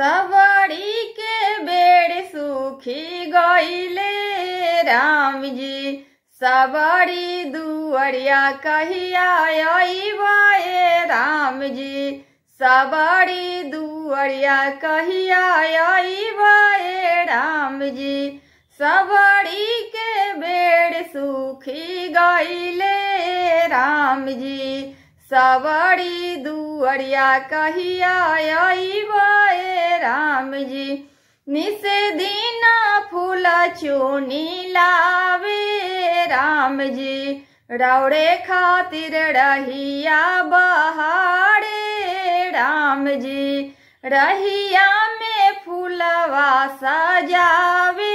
सबड़ी के बेड़ सूखी गईले राम जी। सबड़ी दुअरिया कहिया अइबे राम जी। सबड़ी दुअरिया कहिया अइबे राम जी। सबड़ी के बेड़ सूखी गईले राम जी। सबड़ी दुअरिया कहिया अइबे राम जी। निसे दीना फूल चूनी लावे राम जी। रौड़े खातिर रहिया बहारे राम जी। रहिया में फूलवा सजावे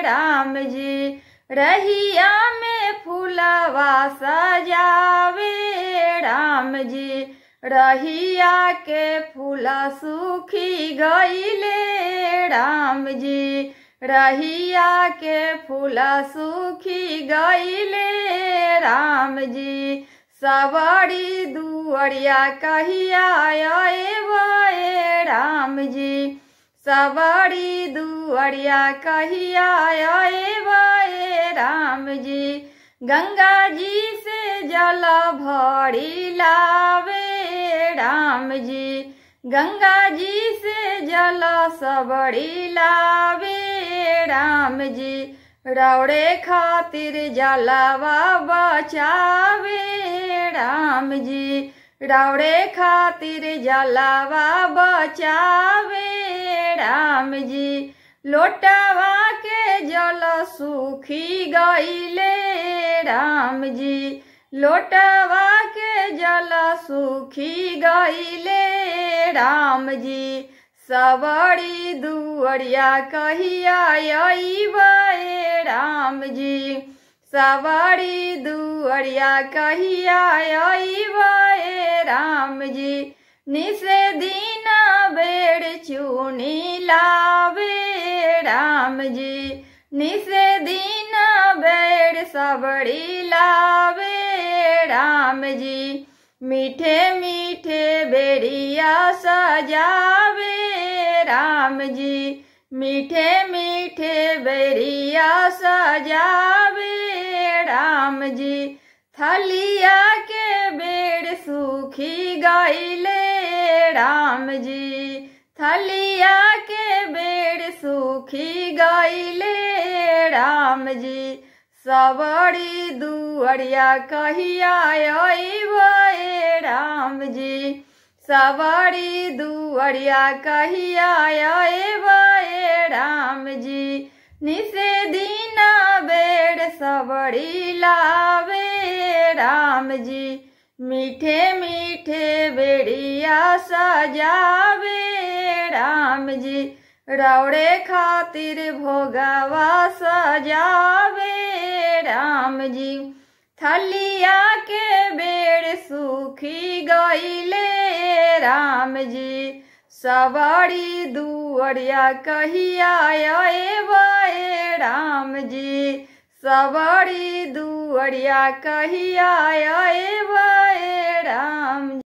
राम जी। रहिया में फूलवा सजावे राम जी। रहिया के फूला सूखी गईले राम जी। रहिया के फूला सूखी गईले राम जी। सबड़ी दुअरिया कहिया अइबे राम जी। सबड़ी दुअरिया कहिया अइबे राम जी। गंगा जी से जल भरी लावे राम जी। गंगा जी से जल सबड़ी लावे राम जी। रौड़े खातिर जलवा बचावे राम जी। रौड़े खातिर जलवा बचावे राम जी। लोटवा के जल सूखी गईले राम जी। लोटवा के जल सूखी गईले राम जी। सबड़ी दुअरिया कहिया अइबे राम जी। सबड़ी दुअरिया कहिया अइबे राम जी। निसे दीना बेड़ चूनी लावे राम जी। निसे दीना बेड़ सबड़ी लावे राम जी। मीठे मीठे बेड़िया सजावे राम जी। मीठे मीठे बेड़िया सजावे राम जी। थलिया के बेड़ सूखी गईले राम जी। थलिया के बेड़ सूखी गईले राम जी। सबड़ी दुअरिया कहिया अइबे राम जी। सबड़ी दुअरिया कहिया अइबे राम जी। निसे दीना बेड़ सबड़ी लावे राम जी। मीठे मीठे बेड़िया सजावे राम जी। रौड़े खातिर भोगवा सजावे राम जी। थलिया के बेड़ सूखी गईले राम जी। सबड़ी दुअरिया कहिया अइबे राम जी। सबड़ी दुअरिया कहिया अइबे राम